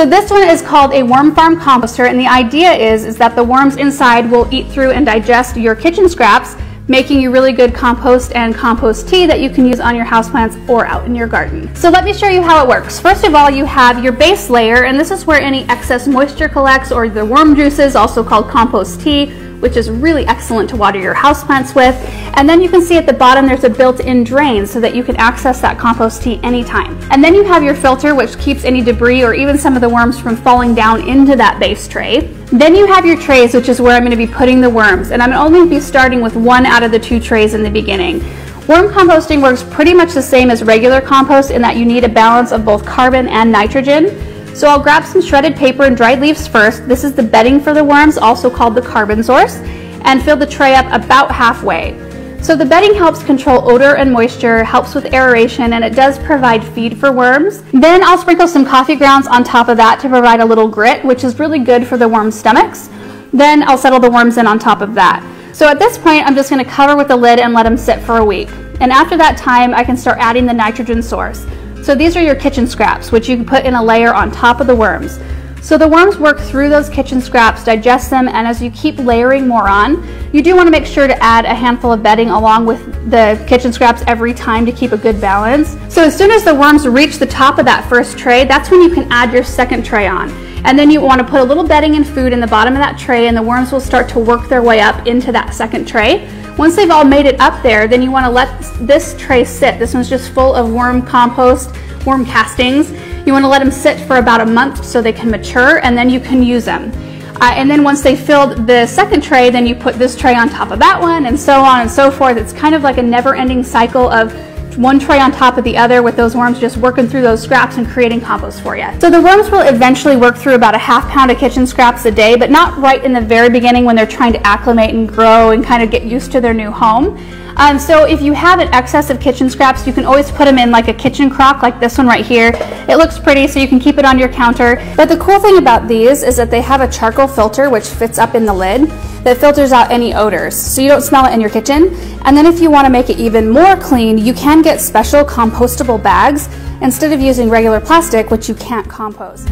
So this one is called a worm farm composter, and the idea is that the worms inside will eat through and digest your kitchen scraps, making you really good compost and compost tea that you can use on your houseplants or out in your garden. So let me show you how it works. First of all, you have your base layer, and this is where any excess moisture collects, or the worm juices, also called compost tea, which is really excellent to water your houseplants with. And then you can see at the bottom there's a built-in drain so that you can access that compost tea anytime. And then you have your filter, which keeps any debris or even some of the worms from falling down into that base tray. Then you have your trays, which is where I'm going to be putting the worms, and I'm only be starting with one out of the 2 trays in the beginning. Worm composting works pretty much the same as regular compost in that you need a balance of both carbon and nitrogen. So I'll grab some shredded paper and dried leaves first. This is the bedding for the worms, also called the carbon source, and fill the tray up about halfway. So the bedding helps control odor and moisture, helps with aeration, and it does provide feed for worms. Then I'll sprinkle some coffee grounds on top of that to provide a little grit, which is really good for the worms' stomachs. Then I'll settle the worms in on top of that. So at this point, I'm just going to cover with the lid and let them sit for a week. And after that time, I can start adding the nitrogen source. So these are your kitchen scraps, which you can put in a layer on top of the worms. So the worms work through those kitchen scraps, digest them, and as you keep layering more on, you do want to make sure to add a handful of bedding along with the kitchen scraps every time to keep a good balance. So as soon as the worms reach the top of that first tray, that's when you can add your second tray on. And then you want to put a little bedding and food in the bottom of that tray, and the worms will start to work their way up into that second tray. Once they've all made it up there, then you want to let this tray sit. This one's just full of worm compost, worm castings. You want to let them sit for about a month so they can mature, and then you can use them. And then once they filled the second tray, then you put this tray on top of that one, and so on and so forth. It's kind of like a never-ending cycle of one tray on top of the other, with those worms just working through those scraps and creating compost for you. So the worms will eventually work through about a ½ pound of kitchen scraps a day, but not right in the very beginning when they're trying to acclimate and grow and kind of get used to their new home. So if you have an excess of kitchen scraps, you can always put them in like a kitchen crock, like this one right here. It looks pretty, so you can keep it on your counter. But the cool thing about these is that they have a charcoal filter which fits up in the lid that filters out any odors, so you don't smell it in your kitchen. And then if you want to make it even more clean, you can get special compostable bags instead of using regular plastic, which you can't compost.